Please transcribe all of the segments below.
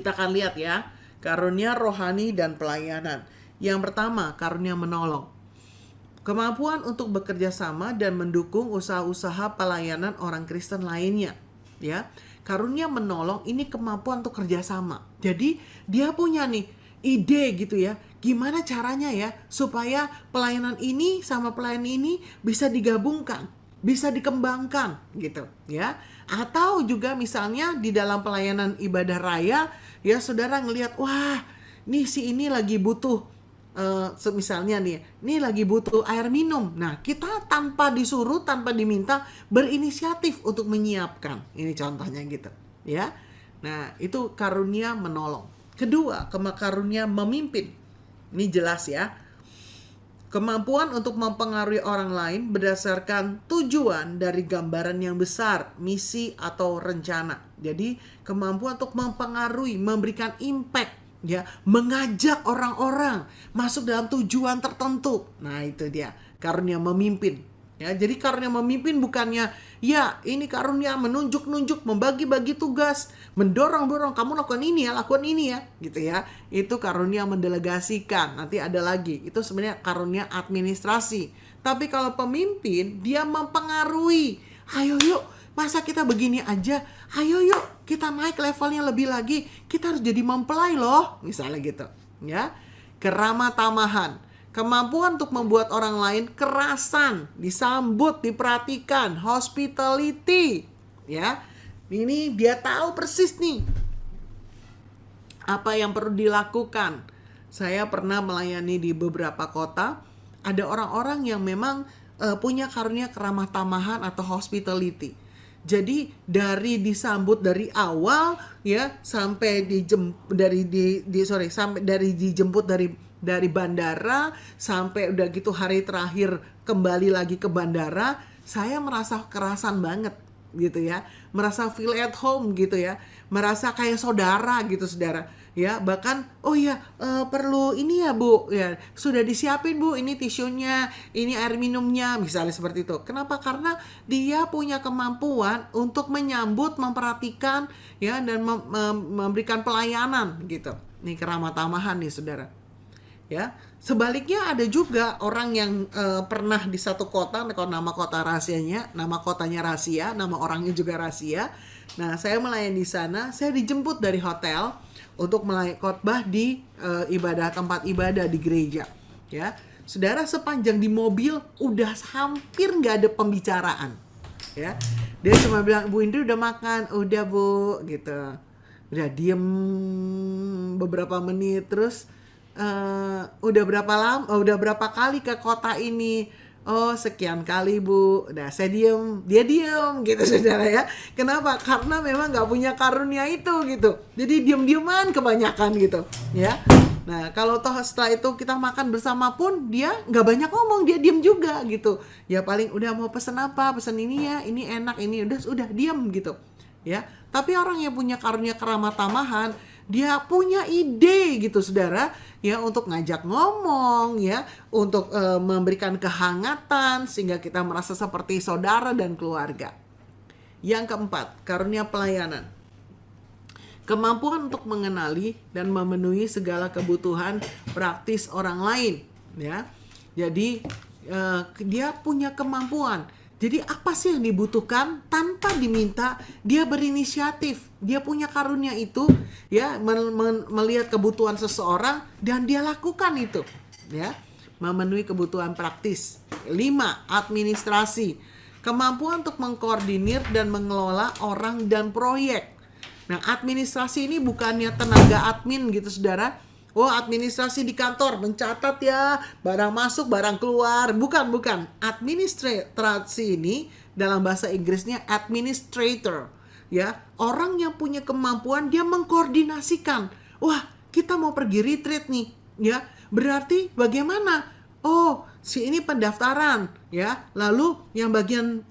Kita akan lihat ya, karunia rohani dan pelayanan. Yang pertama, karunia menolong. Kemampuan untuk bekerja sama dan mendukung usaha-usaha pelayanan orang Kristen lainnya. Ya, karunia menolong ini kemampuan untuk kerjasama. Jadi dia punya nih ide gitu ya, gimana caranya ya supaya pelayanan ini sama pelayanan ini bisa digabungkan, bisa dikembangkan gitu ya. Atau juga misalnya di dalam pelayanan ibadah raya ya, saudara ngelihat, wah nih si ini lagi butuh misalnya nih, ini lagi butuh air minum. Nah, kita tanpa disuruh, tanpa diminta, berinisiatif untuk menyiapkan. Ini contohnya gitu, ya. Nah, itu karunia menolong. Kedua, karunia memimpin. Ini jelas ya. Kemampuan untuk mempengaruhi orang lain berdasarkan tujuan dari gambaran yang besar, misi atau rencana. Jadi, kemampuan untuk mempengaruhi, memberikan impact, ya, mengajak orang-orang masuk dalam tujuan tertentu. Nah, itu dia karunia memimpin. Ya, jadi karunia memimpin bukannya ya ini karunia menunjuk-nunjuk, membagi-bagi tugas, mendorong-dorong kamu lakukan ini ya, lakukan ini ya, gitu ya. Itu karunia mendelegasikan. Nanti ada lagi. Itu sebenarnya karunia administrasi. Tapi kalau pemimpin dia mempengaruhi. Ayo yuk, masa kita begini aja? Ayo yuk, kita naik levelnya lebih lagi. Kita harus jadi mempelai loh, misalnya gitu, ya. Keramah tamahan, kemampuan untuk membuat orang lain kerasan, disambut, diperhatikan, hospitality, ya. Ini dia tahu persis nih apa yang perlu dilakukan. Saya pernah melayani di beberapa kota, ada orang-orang yang memang punya karunia keramah tamahan atau hospitality. Jadi dari disambut dari awal ya sampai dijemput dari bandara sampai udah gitu hari terakhir kembali lagi ke bandara, saya merasa kerasan banget gitu ya, merasa feel at home gitu ya, merasa kayak saudara gitu saudara ya. Bahkan oh ya perlu ini ya Bu ya, sudah disiapin Bu ini tisunya, ini air minumnya, misalnya seperti itu. Kenapa? Karena dia punya kemampuan untuk menyambut, memperhatikan ya, dan memberikan pelayanan gitu. Nih keramah tamahan nih saudara ya. Sebaliknya ada juga orang yang pernah di satu kota, kalau nama kota rahasianya, nama kotanya rahasia, nama orangnya juga rahasia. Nah, saya melayani di sana, saya dijemput dari hotel untuk melayani khotbah di tempat ibadah di gereja. Ya, saudara, sepanjang di mobil udah hampir nggak ada pembicaraan. Ya, dia cuma bilang, Bu Indri udah makan, udah Bu, gitu. Udah diem beberapa menit, terus udah berapa kali ke kota ini? Oh, sekian kali Bu. Udah saya diem, dia diem gitu saudara ya. Kenapa? Karena memang gak punya karunia itu gitu. Jadi diem-dieman kebanyakan gitu ya. Nah, kalau toh setelah itu kita makan bersama pun dia gak banyak ngomong, dia diem juga gitu. Ya paling udah mau pesen apa, pesen ini ya, ini enak, ini udah diem gitu ya. Tapi orang yang punya karunia keramah tamahan, dia punya ide gitu saudara ya, untuk ngajak ngomong ya, untuk memberikan kehangatan sehingga kita merasa seperti saudara dan keluarga. Yang keempat, karunia pelayanan. Kemampuan untuk mengenali dan memenuhi segala kebutuhan praktis orang lain ya. Jadi dia punya kemampuan. Jadi apa sih yang dibutuhkan tanpa diminta, dia berinisiatif. Dia punya karunia itu ya, melihat kebutuhan seseorang dan dia lakukan itu ya, memenuhi kebutuhan praktis. 5, administrasi. Kemampuan untuk mengkoordinir dan mengelola orang dan proyek. Nah, administrasi ini bukannya tenaga admin gitu saudara. Oh, administrasi di kantor, mencatat ya, barang masuk, barang keluar. Bukan. Administrasi ini dalam bahasa Inggrisnya administrator. Ya, orang yang punya kemampuan dia mengkoordinasikan. Wah, kita mau pergi retreat nih, ya. Berarti bagaimana? Oh, si ini pendaftaran, ya. Lalu yang bagian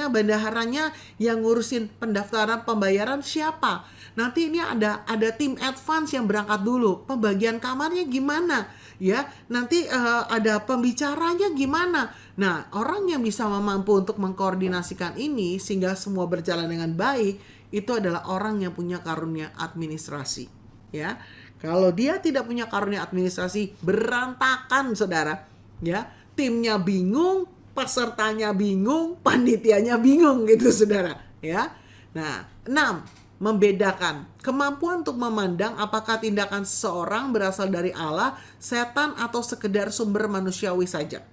bendaharanya yang ngurusin pendaftaran pembayaran siapa? Nanti ini ada tim advance yang berangkat dulu. Pembagian kamarnya gimana? Ya, nanti ada pembicaranya gimana? Nah, orang yang bisa mampu untuk mengkoordinasikan ini sehingga semua berjalan dengan baik, itu adalah orang yang punya karunia administrasi. Ya, kalau dia tidak punya karunia administrasi, berantakan saudara. Ya, timnya bingung, pesertanya bingung, panitianya bingung gitu saudara. Ya, nah 6. Membedakan kemampuan untuk memandang apakah tindakan seseorang berasal dari Allah, setan, atau sekedar sumber manusiawi saja.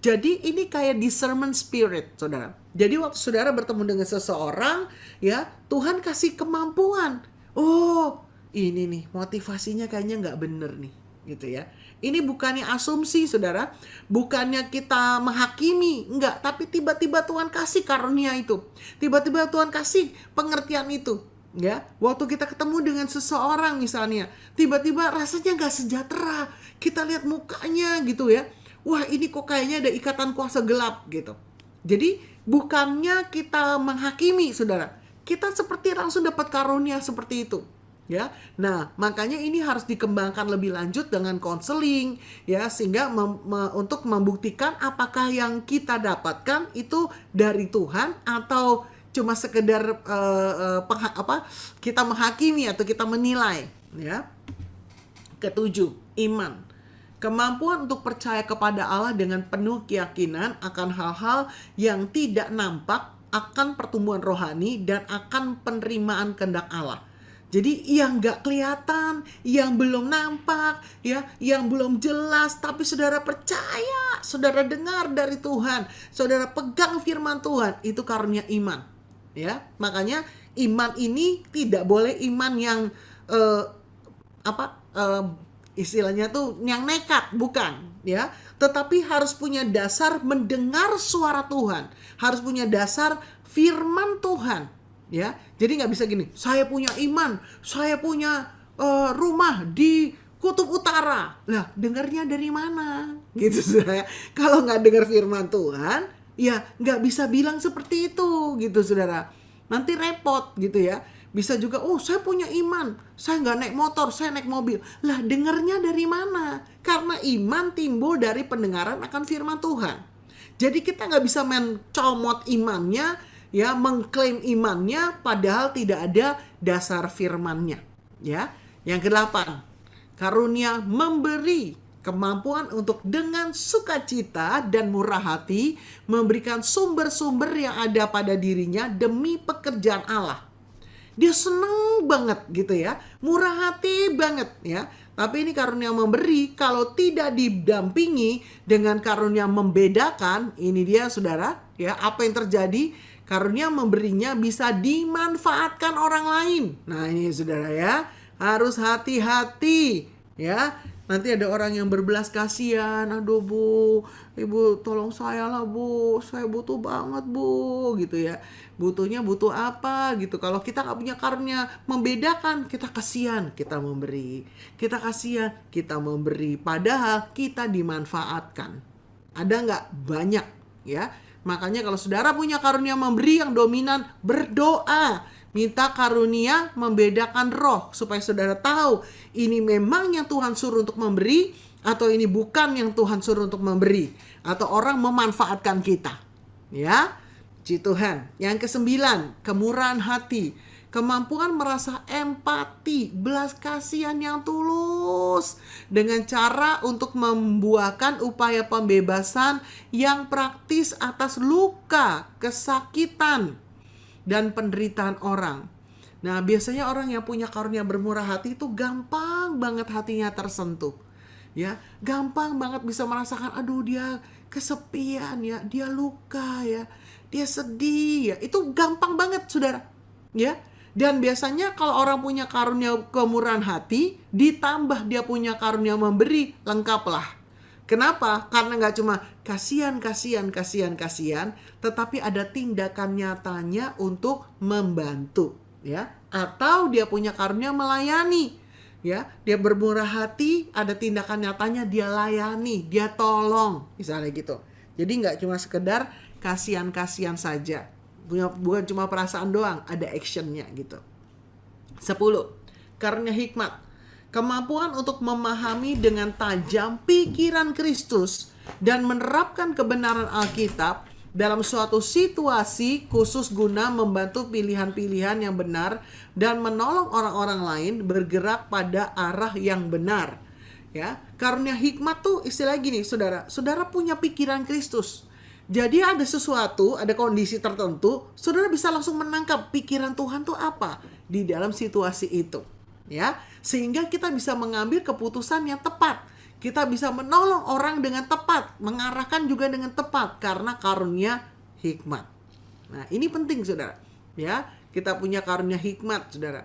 Jadi ini kayak discernment spirit, saudara. Jadi waktu saudara bertemu dengan seseorang, ya Tuhan kasih kemampuan. Oh, ini nih motivasinya kayaknya nggak bener nih, gitu ya. Ini bukannya asumsi, saudara. Bukannya kita menghakimi, enggak. Tapi tiba-tiba Tuhan kasih karunia itu. Tiba-tiba Tuhan kasih pengertian itu. Ya, waktu kita ketemu dengan seseorang misalnya, tiba-tiba rasanya nggak sejahtera. Kita lihat mukanya gitu ya. Wah, ini kok kayaknya ada ikatan kuasa gelap gitu. Jadi bukannya kita menghakimi, saudara. Kita seperti langsung dapat karunia seperti itu. Ya, nah makanya ini harus dikembangkan lebih lanjut dengan konseling, ya, sehingga untuk membuktikan apakah yang kita dapatkan itu dari Tuhan atau cuma sekedar kita menghakimi atau kita menilai. Ya, ketujuh, iman. Kemampuan untuk percaya kepada Allah dengan penuh keyakinan akan hal-hal yang tidak nampak, akan pertumbuhan rohani, dan akan penerimaan kehendak Allah. Jadi yang gak kelihatan, yang belum nampak, ya, yang belum jelas, tapi saudara percaya, saudara dengar dari Tuhan, saudara pegang firman Tuhan, itu karunia iman. Ya, makanya iman ini tidak boleh iman yang istilahnya tuh yang nekat, bukan, ya. Tetapi harus punya dasar mendengar suara Tuhan, harus punya dasar firman Tuhan, ya. Jadi nggak bisa gini, saya punya iman, saya punya rumah di Kutub Utara. Lah, dengarnya dari mana? Gitu saudara. Kalau nggak dengar firman Tuhan, ya nggak bisa bilang seperti itu, gitu saudara. Nanti repot gitu ya. Bisa juga, oh saya punya iman, saya nggak naik motor, saya naik mobil. Lah, dengarnya dari mana? Karena iman timbul dari pendengaran akan firman Tuhan. Jadi kita nggak bisa mencomot imannya, ya, mengklaim imannya, padahal tidak ada dasar firmannya. Ya, yang kedelapan, karunia memberi. Kemampuan untuk dengan sukacita dan murah hati memberikan sumber-sumber yang ada pada dirinya demi pekerjaan Allah. Dia seneng banget gitu ya, murah hati banget ya. Tapi ini karunia memberi, kalau tidak didampingi dengan karunia membedakan, ini dia saudara, ya, apa yang terjadi? Karunia memberinya bisa dimanfaatkan orang lain. Nah ini saudara ya, harus hati-hati ya. Nanti ada orang yang berbelas kasihan, aduh bu, ibu tolong saya lah bu, saya butuh banget bu, gitu ya. Butuhnya butuh apa gitu. Kalau kita gak punya karunia membedakan, kita kasihan, kita memberi. Kita kasihan, kita memberi. Padahal kita dimanfaatkan. Ada gak? Banyak ya. Makanya kalau saudara punya karunia memberi yang dominan, berdoa. Minta karunia membedakan roh supaya saudara tahu ini memang yang Tuhan suruh untuk memberi atau ini bukan yang Tuhan suruh untuk memberi, atau orang memanfaatkan kita. Ya, puji Tuhan. Yang ke-9, kemurahan hati. Kemampuan merasa empati, belas kasihan yang tulus dengan cara untuk membuahkan upaya pembebasan yang praktis atas luka, kesakitan, dan penderitaan orang. Nah, biasanya orang yang punya karunia bermurah hati itu gampang banget hatinya tersentuh. Ya, gampang banget bisa merasakan, aduh dia kesepian ya, dia luka ya, dia sedih ya. Itu gampang banget, saudara. Ya. Dan biasanya kalau orang punya karunia kemurahan hati, ditambah dia punya karunia memberi, lengkaplah. Kenapa? Karena gak cuma kasihan, tetapi ada tindakan nyatanya untuk membantu, ya. Atau dia punya karunia melayani, ya. Dia bermurah hati, ada tindakan nyatanya, dia layani, dia tolong, misalnya gitu. Jadi gak cuma sekedar kasihan saja, bukan cuma perasaan doang, ada actionnya gitu. 10. Karunia hikmat. Kemampuan untuk memahami dengan tajam pikiran Kristus dan menerapkan kebenaran Alkitab dalam suatu situasi khusus guna membantu pilihan-pilihan yang benar dan menolong orang-orang lain bergerak pada arah yang benar. Ya, karunia hikmat tuh istilah gini, saudara. Saudara punya pikiran Kristus. Jadi ada sesuatu, ada kondisi tertentu, saudara bisa langsung menangkap pikiran Tuhan tuh apa di dalam situasi itu. Ya, sehingga kita bisa mengambil keputusan yang tepat. Kita bisa menolong orang dengan tepat, mengarahkan juga dengan tepat karena karunia hikmat. Nah, ini penting, saudara. Ya, kita punya karunia hikmat, saudara.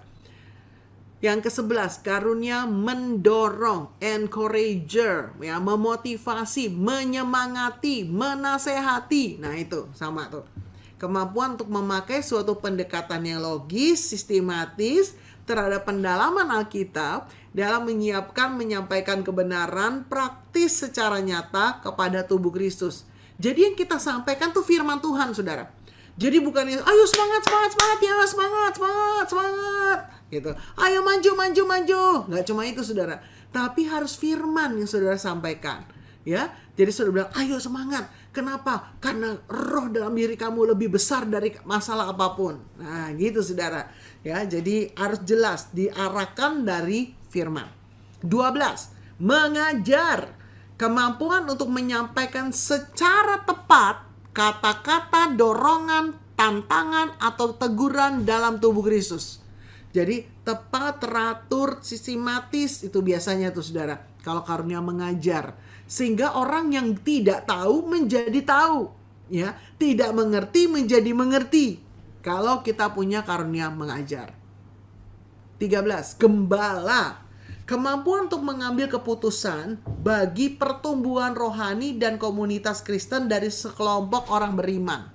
Yang ke-11, karunia mendorong, encourager, ya, memotivasi, menyemangati, menasehati. Nah, itu sama tuh. Kemampuan untuk memakai suatu pendekatan yang logis, sistematis terhadap pendalaman Alkitab dalam menyampaikan kebenaran praktis secara nyata kepada tubuh Kristus. Jadi yang kita sampaikan tuh firman Tuhan, saudara. Jadi bukannya ayo semangat ya, semangat gitu. Ayo maju. Nggak cuma itu, saudara. Tapi harus firman yang saudara sampaikan, ya. Jadi saudara bilang ayo semangat. Kenapa? Karena roh dalam diri kamu lebih besar dari masalah apapun. Nah, gitu, saudara. Ya, jadi harus jelas diarahkan dari firman. 12, mengajar. Kemampuan untuk menyampaikan secara tepat kata-kata dorongan, tantangan, atau teguran dalam tubuh Kristus. Jadi tepat, teratur, sistematis, itu biasanya tuh, saudara. Kalau karunia mengajar, sehingga orang yang tidak tahu menjadi tahu, ya, tidak mengerti menjadi mengerti. Kalau kita punya karunia mengajar. 13, gembala. Kemampuan untuk mengambil keputusan bagi pertumbuhan rohani dan komunitas Kristen dari sekelompok orang beriman.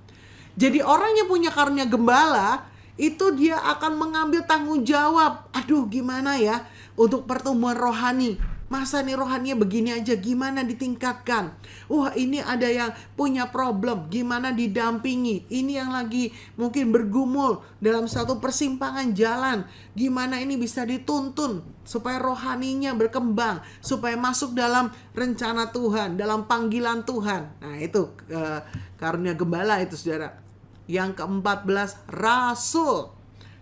Jadi orang yang punya karunia gembala, itu dia akan mengambil tanggung jawab. Aduh, gimana ya untuk pertumbuhan rohani? Masa nih rohaninya begini aja, gimana ditingkatkan? Wah, ini ada yang punya problem, gimana didampingi? Ini yang lagi mungkin bergumul dalam satu persimpangan jalan, gimana ini bisa dituntun supaya rohaninya berkembang, supaya masuk dalam rencana Tuhan, dalam panggilan Tuhan. Nah, itu karunia gembala itu, saudara. Yang ke-14, rasul.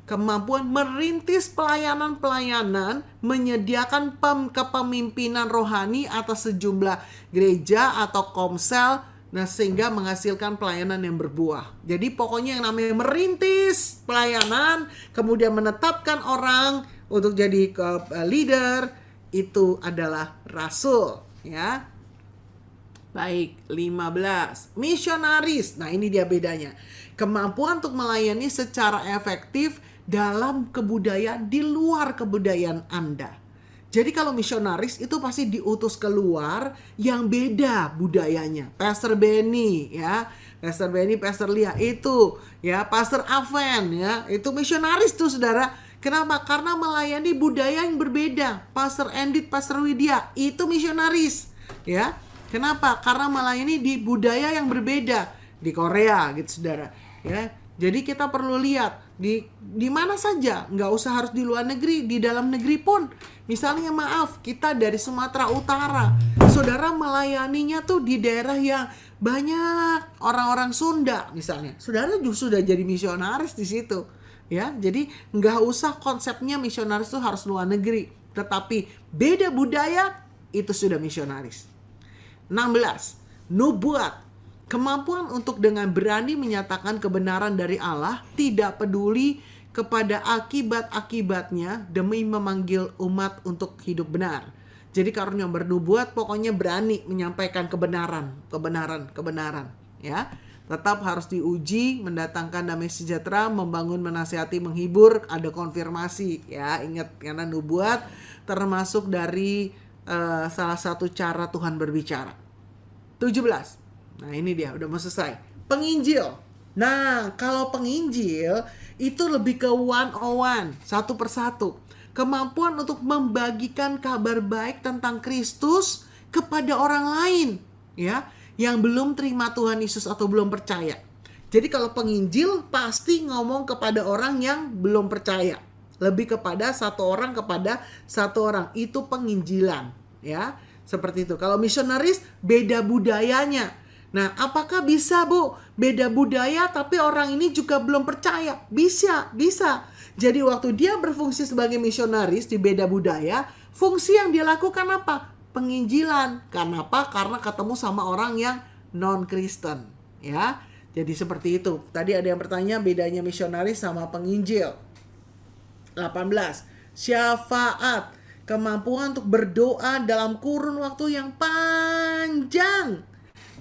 Kemampuan merintis pelayanan-pelayanan, menyediakan kepemimpinan rohani atas sejumlah gereja atau komsel, nah, sehingga menghasilkan pelayanan yang berbuah. Jadi pokoknya yang namanya merintis pelayanan, kemudian menetapkan orang untuk jadi leader, itu adalah rasul, ya. Baik, 15, misionaris. Nah, ini dia bedanya. Kemampuan untuk melayani secara efektif dalam kebudayaan di luar kebudayaan Anda. Jadi kalau misionaris itu pasti diutus keluar yang beda budayanya. Pastor Benny, ya, Pastor Benny, Pastor Lia itu, ya, Pastor Aven, ya, itu misionaris tuh, saudara. Kenapa? Karena melayani budaya yang berbeda. Pastor Endit, Pastor Widya, itu misionaris, ya. Kenapa? Karena melayani di budaya yang berbeda, di Korea, gitu, saudara, ya. Jadi kita perlu lihat di mana saja, nggak usah harus di luar negeri, di dalam negeri pun. Misalnya maaf, kita dari Sumatera Utara, saudara melayaninya tuh di daerah yang banyak orang-orang Sunda misalnya, saudara justru sudah jadi misionaris di situ, ya. Jadi nggak usah konsepnya misionaris tuh harus luar negeri, tetapi beda budaya itu sudah misionaris. 16, nubuat. Kemampuan untuk dengan berani menyatakan kebenaran dari Allah, tidak peduli kepada akibat-akibatnya demi memanggil umat untuk hidup benar. Jadi karunia bernubuat pokoknya berani menyampaikan kebenaran, ya. Tetap harus diuji, mendatangkan damai sejahtera, membangun, menasihati, menghibur, ada konfirmasi, ya. Ingat, karena nubuat termasuk dari salah satu cara Tuhan berbicara. 17. Nah, ini dia, udah mau selesai. Penginjil. Nah, kalau penginjil itu lebih ke one-on-one, satu persatu. Kemampuan untuk membagikan kabar baik tentang Kristus kepada orang lain, ya, yang belum terima Tuhan Yesus atau belum percaya. Jadi kalau penginjil pasti ngomong kepada orang yang belum percaya. Lebih kepada satu orang kepada satu orang. Itu penginjilan, ya. Seperti itu. Kalau misionaris beda budayanya. Nah, apakah bisa, Bu? Beda budaya tapi orang ini juga belum percaya. Bisa, bisa. Jadi waktu dia berfungsi sebagai misionaris di beda budaya, fungsi yang dia lakukan apa? Penginjilan. Kenapa? Karena ketemu sama orang yang non-Kristen, ya. Jadi seperti itu. Tadi ada yang bertanya bedanya misionaris sama penginjil. 18. Syafaat. Kemampuan untuk berdoa dalam kurun waktu yang panjang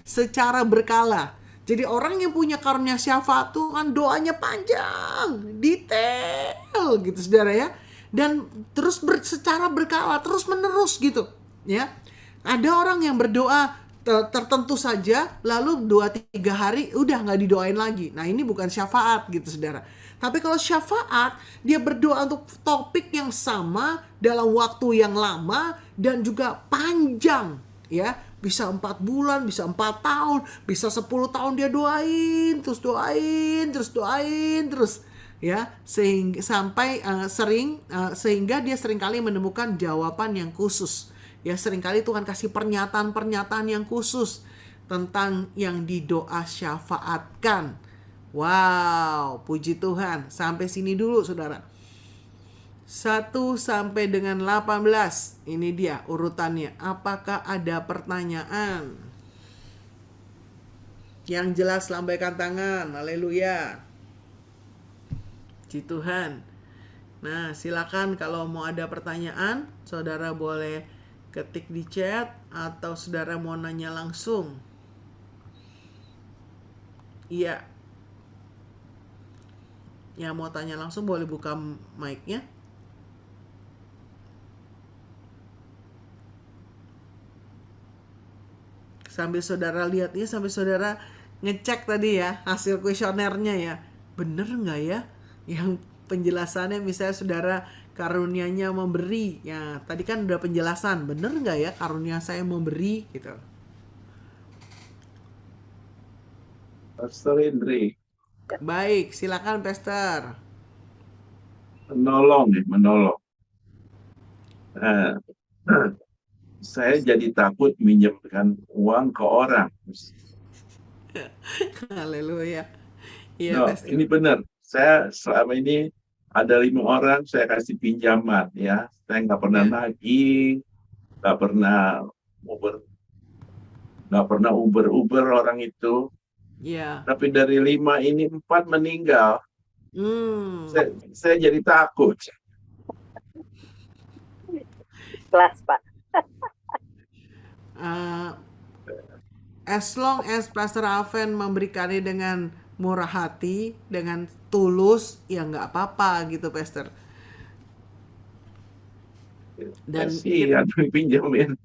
secara berkala. Jadi orang yang punya karunia syafaat tuh kan doanya panjang, detail gitu saudara ya. Dan terus secara berkala, terus menerus gitu ya. Ada orang yang berdoa tertentu saja, lalu 2-3 hari udah nggak didoain lagi. Nah ini bukan syafaat gitu saudara. Tapi kalau syafaat, dia berdoa untuk topik yang sama dalam waktu yang lama dan juga panjang ya. Bisa 4 bulan, bisa 4 tahun, bisa 10 tahun dia doain, terus doain, terus doain, terus ya, sehingga dia seringkali menemukan jawaban yang khusus. Ya, seringkali Tuhan kasih pernyataan-pernyataan yang khusus tentang yang didoa syafaatkan. Wow, puji Tuhan. Sampai sini dulu saudara. 1 sampai dengan 18. Ini dia urutannya. Apakah ada pertanyaan? Yang jelas lambaikan tangan. Haleluya. Puji Tuhan. Nah, silakan kalau mau ada pertanyaan, saudara boleh ketik di chat atau saudara mau nanya langsung. Iya. Yang mau tanya langsung boleh buka mic-nya. Sambil saudara lihatnya, sambil saudara ngecek tadi ya hasil kuesionernya ya, bener nggak ya yang penjelasannya, misalnya saudara karunianya memberi ya, tadi kan udah penjelasan, bener nggak ya karunia saya memberi gitu. Pastor Indri. Baik, silakan Pastor. Menolong. Saya jadi takut minjamkan uang ke orang. Haleluya. Iya, No, Pastor. ini benar. Saya selama ini ada 5 orang saya kasih pinjaman ya. Saya nggak pernah nagih, nggak pernah uber orang itu. Iya. Tapi dari 5 ini 4 meninggal. Saya jadi takut. Kelas Pak. As long as Pastor Alven memberikannya dengan murah hati, dengan tulus, ya nggak apa-apa gitu Pastor. Dan pinjamin.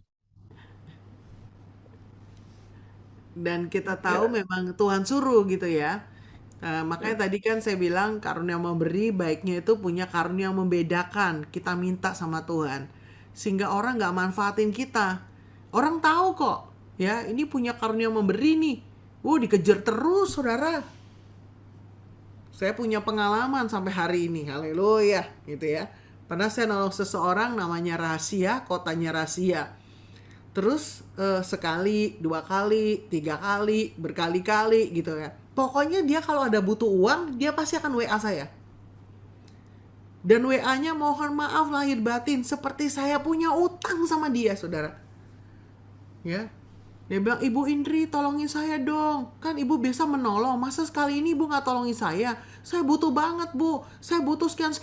Dan kita tahu memang Tuhan suruh gitu ya. Makanya tadi kan saya bilang karunia memberi baiknya itu punya karunia yang membedakan. Kita minta sama Tuhan sehingga orang nggak manfaatin kita. Orang tahu kok ya, ini punya karunia memberi nih. Dikejar terus saudara. Saya punya pengalaman sampai hari ini. Haleluya gitu ya. Pernah saya nolong seseorang, namanya rahasia, kotanya rahasia. Terus sekali, 2 kali, 3 kali, berkali-kali gitu ya. Pokoknya dia kalau ada butuh uang, dia pasti akan WA saya. Dan WA-nya mohon maaf lahir batin, seperti saya punya utang sama dia, saudara. Ya, dia bilang, Ibu Indri tolongin saya dong. Kan ibu biasa menolong, masa sekali ini ibu gak tolongin saya? Saya butuh banget bu, saya butuh sekian,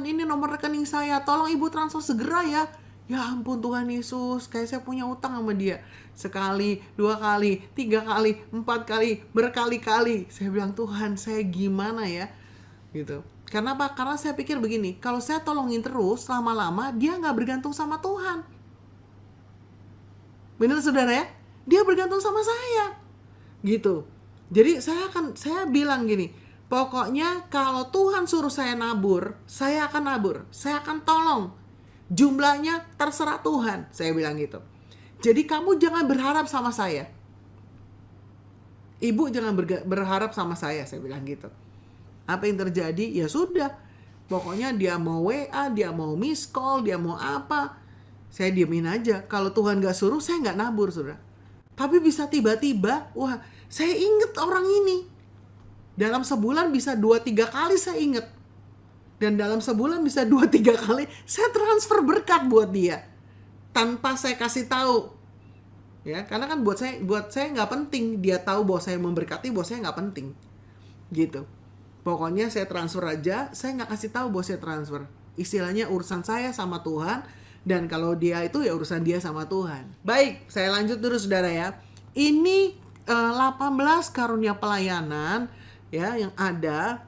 ini nomor rekening saya. Tolong ibu transfer segera ya. Ya ampun Tuhan Yesus, kayak saya punya utang sama dia. Sekali, 2 kali, 3 kali, 4 kali, berkali-kali. Saya bilang, Tuhan saya gimana ya? Gitu. Karena apa? Karena saya pikir begini, kalau saya tolongin terus, lama-lama dia gak bergantung sama Tuhan. Bener saudara ya? Dia bergantung sama saya. Gitu. Jadi saya bilang gini, pokoknya kalau Tuhan suruh saya nabur, saya akan nabur. Saya akan tolong. Jumlahnya terserah Tuhan, saya bilang gitu. Jadi kamu jangan berharap sama saya. Ibu jangan berharap sama saya bilang gitu. Apa yang terjadi? Ya sudah. Pokoknya dia mau WA, dia mau miss call, dia mau apa, saya diemin aja. Kalau Tuhan gak suruh, saya gak nabur, saudara. Tapi bisa tiba-tiba, wah, saya inget orang ini. Dalam sebulan bisa 2-3 kali saya inget. Dan dalam sebulan bisa 2-3 kali saya transfer berkat buat dia. Tanpa saya kasih tahu. Ya, karena kan buat saya nggak penting dia tahu bahwa saya memberkati, bahwa saya nggak penting. Gitu. Pokoknya saya transfer aja, saya nggak kasih tahu bahwa saya transfer. Istilahnya urusan saya sama Tuhan, dan kalau dia itu ya urusan dia sama Tuhan. Baik, saya lanjut dulu saudara ya. Ini 18 karunia pelayanan ya yang ada.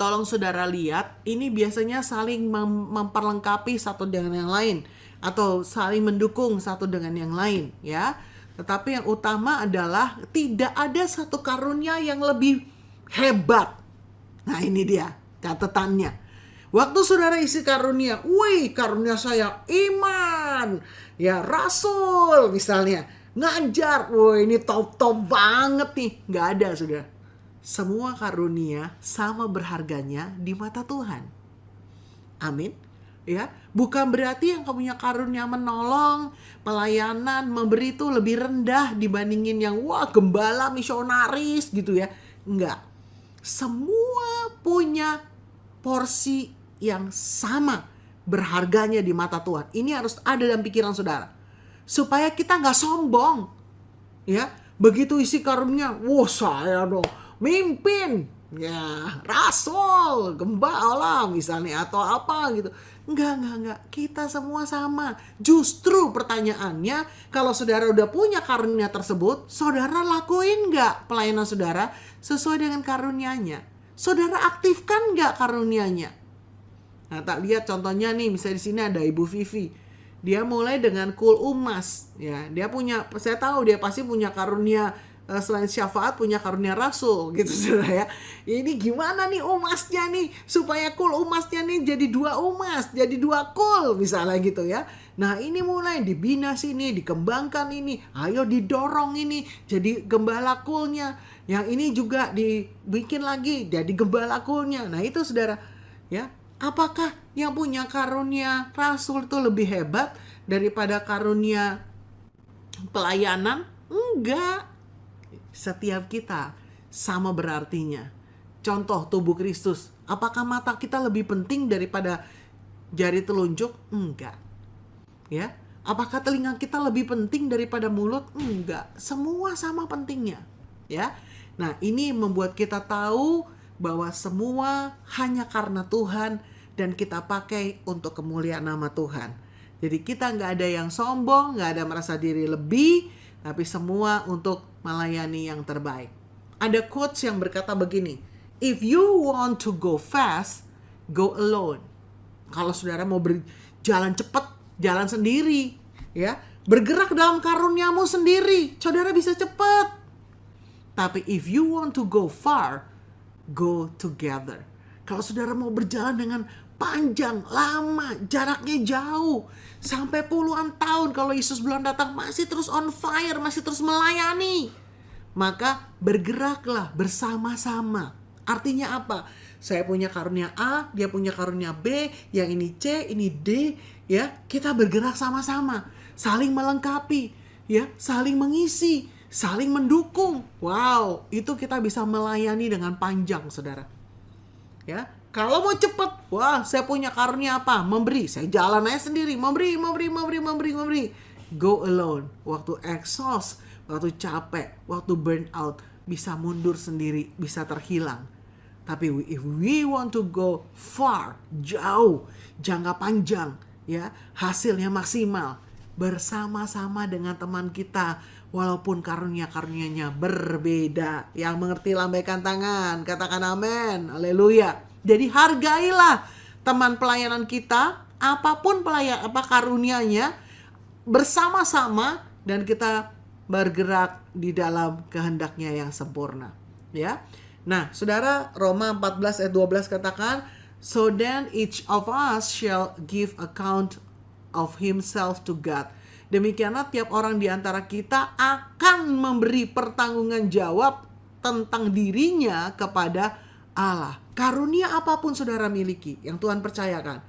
Tolong saudara lihat, ini biasanya saling memperlengkapi satu dengan yang lain, atau saling mendukung satu dengan yang lain ya. Tetapi yang utama adalah tidak ada satu karunia yang lebih hebat. Nah ini dia catatannya. Waktu saudara isi karunia, wih karunia saya iman, ya rasul misalnya, ngajar, wih ini top banget nih. Nggak ada saudara. Semua karunia sama berharganya di mata Tuhan. Amin. Ya, bukan berarti yang punya karunia menolong, pelayanan, memberi itu lebih rendah dibandingin yang wah gembala, misionaris gitu ya. Enggak. Semua punya porsi yang sama berharganya di mata Tuhan. Ini harus ada dalam pikiran saudara. Supaya kita nggak sombong. Ya, begitu isi karunia, wah saya dong mimpin, ya rasul, gembala misalnya atau apa gitu. Enggak. Kita semua sama. Justru pertanyaannya, kalau saudara udah punya karunia tersebut, saudara lakuin nggak pelayanan saudara sesuai dengan karunianya? Saudara aktifkan nggak karunianya? Nah, tak lihat contohnya nih, misalnya di sini ada Ibu Vivi. Dia mulai dengan Kul Umas, ya. Dia punya, saya tahu dia pasti punya karunia selain syafaat, punya karunia rasul gitu saudara ya. Ini gimana nih umasnya nih supaya Kul Umasnya nih jadi 2 umas, jadi 2 kul misalnya gitu ya. Nah ini mulai dibina sini, dikembangkan ini, ayo didorong ini jadi gembala kulnya. Yang ini juga dibikin lagi jadi gembala kulnya. Nah itu saudara ya. Apakah yang punya karunia rasul itu lebih hebat daripada karunia pelayanan? Enggak. Setiap kita sama berartinya. Contoh tubuh Kristus. Apakah mata kita lebih penting daripada jari telunjuk? Enggak. Ya. Apakah telinga kita lebih penting daripada mulut? Enggak. Semua sama pentingnya. Ya. Nah, ini membuat kita tahu bahwa semua hanya karena Tuhan dan kita pakai untuk kemuliaan nama Tuhan. Jadi kita nggak ada yang sombong, nggak ada merasa diri lebih, tapi semua untuk melayani yang terbaik. Ada quotes yang berkata begini, if you want to go fast, go alone. Kalau saudara mau berjalan cepat, jalan sendiri, ya, bergerak dalam karuniamu sendiri, saudara bisa cepat. Tapi if you want to go far, go together. Kalau saudara mau berjalan dengan panjang, lama, jaraknya jauh, sampai puluhan tahun, kalau Yesus belum datang masih terus on fire, masih terus melayani, maka bergeraklah bersama-sama. Artinya apa? Saya punya karunia A, dia punya karunia B, yang ini C, ini D, ya. Kita bergerak sama-sama, saling melengkapi, ya, saling mengisi, saling mendukung. Wow, itu kita bisa melayani dengan panjang, saudara. Ya, kalau mau cepat, wah, saya punya karunia apa? Memberi. Saya jalan aja sendiri, memberi. Go alone. Waktu exhaust, waktu capek, waktu burn out, bisa mundur sendiri, bisa terhilang. Tapi if we want to go far, jauh, jangka panjang, ya, hasilnya maksimal, bersama-sama dengan teman kita, walaupun karunia-karunianya berbeda. Yang mengerti lambaikan tangan, katakan amin, haleluya. Jadi hargailah teman pelayanan kita, apapun karunianya, bersama-sama, dan kita bergerak di dalam kehendaknya yang sempurna, ya. Nah, saudara, Roma 14 ayat 12 katakan, so then each of us shall give account of himself to God. Demikianlah tiap orang di antara kita akan memberi pertanggungan jawab tentang dirinya kepada Allah. Karunia apapun saudara miliki, yang Tuhan percayakan,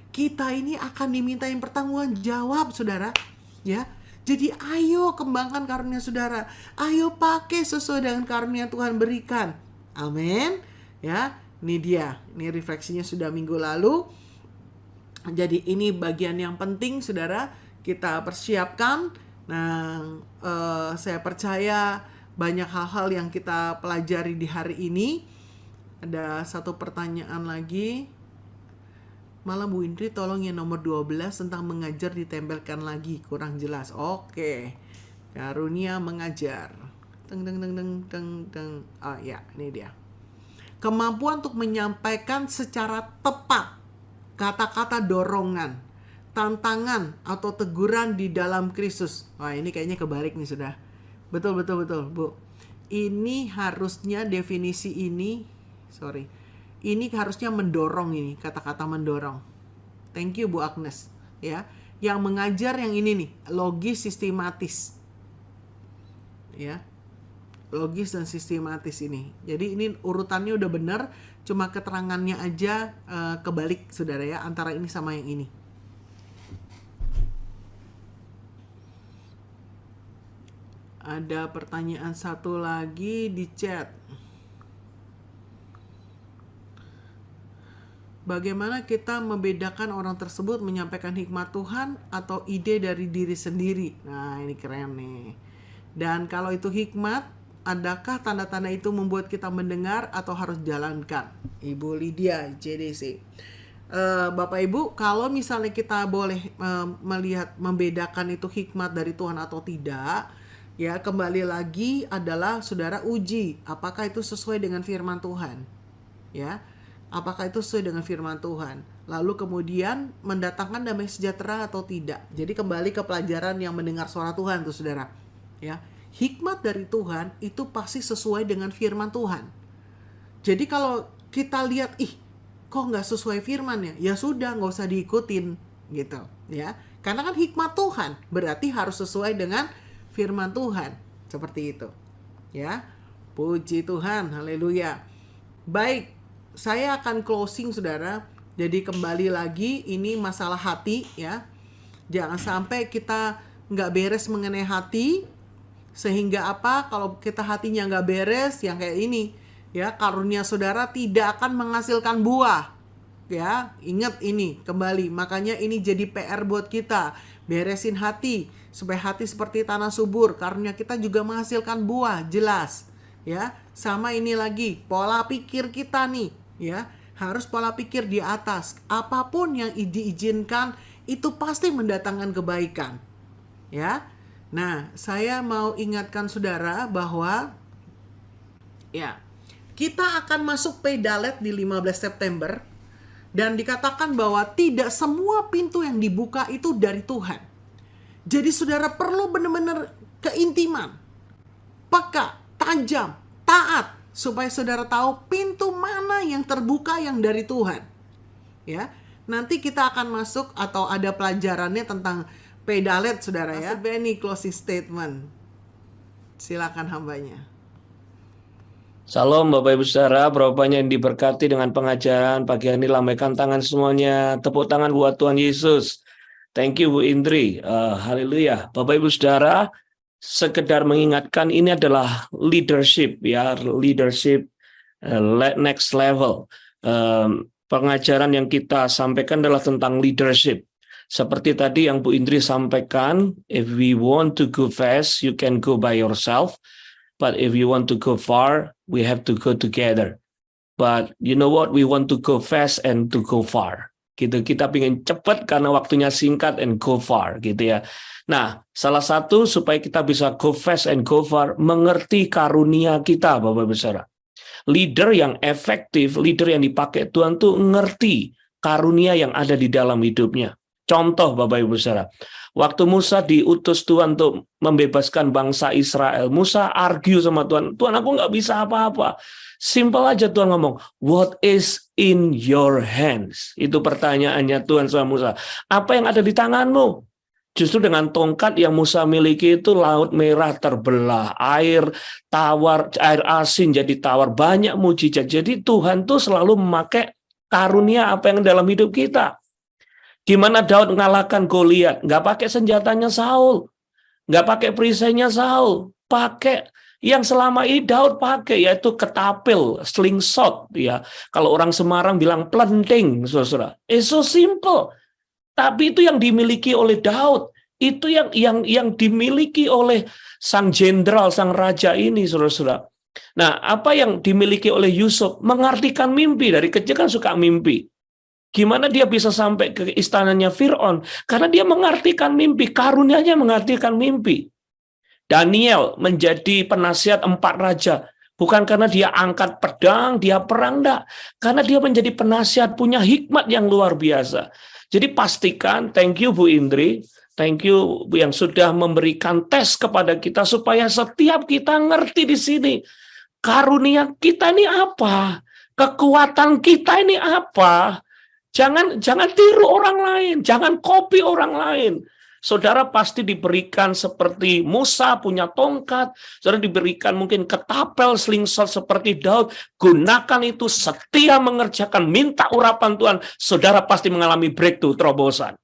kita ini akan dimintain pertanggungan jawab, saudara. Ya, Jadi ayo kembangkan karunia saudara. Ayo pakai sesuai dengan karunia Tuhan berikan. Amin. Ya, ini dia. Ini refleksinya sudah minggu lalu. Jadi ini bagian yang penting saudara kita persiapkan. Nah, saya percaya banyak hal-hal yang kita pelajari di hari ini. Ada satu pertanyaan lagi. Malah Bu Indri tolong yang nomor 12 tentang mengajar ditempelkan lagi, kurang jelas. Oke. Karunia mengajar. Teng teng teng teng teng teng. Oh ya, ini dia. Kemampuan untuk menyampaikan secara tepat kata-kata dorongan, tantangan atau teguran di dalam Kristus. Wah, ini kayaknya kebalik nih sudah. Betul, Bu. Ini harusnya definisi ini, ini harusnya mendorong, ini kata-kata mendorong. Thank you Bu Agnes. Ya, yang mengajar yang ini nih, logis sistematis. Ya, logis dan sistematis ini. Jadi ini urutannya udah benar, cuma keterangannya aja kebalik saudara ya, antara ini sama yang ini. Ada pertanyaan satu lagi di chat. Bagaimana kita membedakan orang tersebut menyampaikan hikmat Tuhan atau ide dari diri sendiri? Nah, ini keren nih. Dan kalau itu hikmat, adakah tanda-tanda itu membuat kita mendengar atau harus jalankan? Ibu Lydia, JDC. Bapak Ibu, kalau misalnya kita boleh melihat membedakan itu hikmat dari Tuhan atau tidak, ya kembali lagi adalah saudara uji apakah itu sesuai dengan firman Tuhan. Ya. Apakah itu sesuai dengan firman Tuhan? Lalu kemudian mendatangkan damai sejahtera atau tidak? Jadi kembali ke pelajaran yang mendengar suara Tuhan tuh saudara. Ya, hikmat dari Tuhan itu pasti sesuai dengan firman Tuhan. Jadi kalau kita lihat, kok nggak sesuai firmannya? Ya sudah, nggak usah diikutin gitu. Ya, karena kan hikmat Tuhan berarti harus sesuai dengan firman Tuhan. Seperti itu. Ya, puji Tuhan, haleluya. Baik. Saya akan closing saudara. Jadi kembali lagi ini masalah hati ya. Jangan sampai kita nggak beres mengenai hati. Sehingga apa? Kalau kita hatinya nggak beres yang kayak ini ya, karunia saudara tidak akan menghasilkan buah. Ya, ingat ini kembali. Makanya ini jadi PR buat kita. Beresin hati supaya hati seperti tanah subur. Karunia kita juga menghasilkan buah, jelas. Ya, sama ini lagi pola pikir kita nih. Ya, harus pola pikir di atas. Apapun yang diizinkan itu pasti mendatangkan kebaikan. Ya. Nah, saya mau ingatkan saudara bahwa ya, kita akan masuk Paydalet di 15 September dan dikatakan bahwa tidak semua pintu yang dibuka itu dari Tuhan. Jadi saudara perlu benar-benar keintiman, peka, tajam, taat, supaya saudara tahu pintu mana yang terbuka yang dari Tuhan. Ya, nanti kita akan masuk atau ada pelajarannya tentang Paydalet saudara ya. Benny closing statement. Silakan hambanya. Salam Bapak Ibu Saudara, berapa yang diberkati dengan pengajaran pagi ini, lambaikan tangan semuanya, tepuk tangan buat Tuhan Yesus. Thank you Bu Indri, haleluya. Bapak Ibu Saudara, sekedar mengingatkan ini adalah leadership ya, leadership next level. Pengajaran yang kita sampaikan adalah tentang leadership. Seperti tadi yang Bu Indri sampaikan, if we want to go fast, you can go by yourself. But if you want to go far, we have to go together. But you know what? We want to go fast and to go far. Gitu, kita pengen cepat karena waktunya singkat and go far, gitu ya. Nah, salah satu supaya kita bisa go fast and go far, mengerti karunia kita, Bapak Ibu Saudara. Leader yang efektif, leader yang dipakai Tuhan tuh ngerti karunia yang ada di dalam hidupnya. Contoh Bapak Ibu Saudara, waktu Musa diutus Tuhan untuk membebaskan bangsa Israel, Musa argue sama Tuhan, Tuhan aku nggak bisa apa-apa. Simple aja Tuhan ngomong, what is in your hands? Itu pertanyaannya Tuhan sama Musa. Apa yang ada di tanganmu? Justru dengan tongkat yang Musa miliki itu laut merah terbelah, air tawar, air asin jadi tawar, banyak mujizat. Jadi Tuhan tuh selalu memakai karunia apa yang dalam hidup kita. Gimana Daud mengalahkan Goliat? Nggak pakai senjatanya Saul. Nggak pakai perisainya Saul, pakai yang selama ini Daud pakai, yaitu ketapel, slingshot, ya. Kalau orang Semarang bilang plenting, saudara. It's so simple. Tapi itu yang dimiliki oleh Daud, itu yang dimiliki oleh sang jenderal, sang raja ini, saudara-saudara. Nah, apa yang dimiliki oleh Yusuf? Mengartikan mimpi. Dari kecil kan suka mimpi. Gimana dia bisa sampai ke istananya Fir'aun? Karena dia mengartikan mimpi, karunia-nya mengartikan mimpi. Daniel menjadi penasihat 4 raja. Bukan karena dia angkat pedang, dia perang, enggak. Karena dia menjadi penasihat, punya hikmat yang luar biasa. Jadi pastikan, thank you Bu Indri, thank you yang sudah memberikan tes kepada kita, supaya setiap kita ngerti di sini, karunia kita ini apa? Kekuatan kita ini apa? Jangan tiru orang lain, jangan copy orang lain. Saudara pasti diberikan seperti Musa punya tongkat, saudara diberikan mungkin ketapel, slingshot seperti Daud. Gunakan itu, setia mengerjakan, minta urapan Tuhan, saudara pasti mengalami breakthrough, terobosan.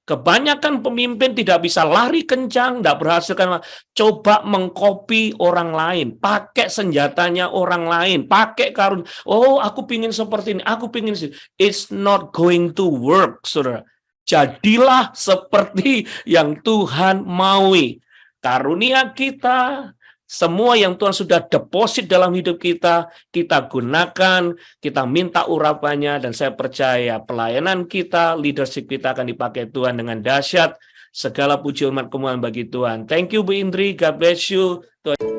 Kebanyakan pemimpin tidak bisa lari kencang, tidak berhasil karena coba mengkopi orang lain, pakai senjatanya orang lain, pakai karun. Oh, aku pingin seperti ini, aku pingin sih. It's not going to work, saudara. Jadilah seperti yang Tuhan maui. Karunia kita, semua yang Tuhan sudah deposit dalam hidup kita, kita gunakan, kita minta urapannya, dan saya percaya pelayanan kita, leadership kita akan dipakai Tuhan dengan dahsyat. Segala puji hormat kemuliaan bagi Tuhan. Thank you Bu Indri, God bless you. Tuhan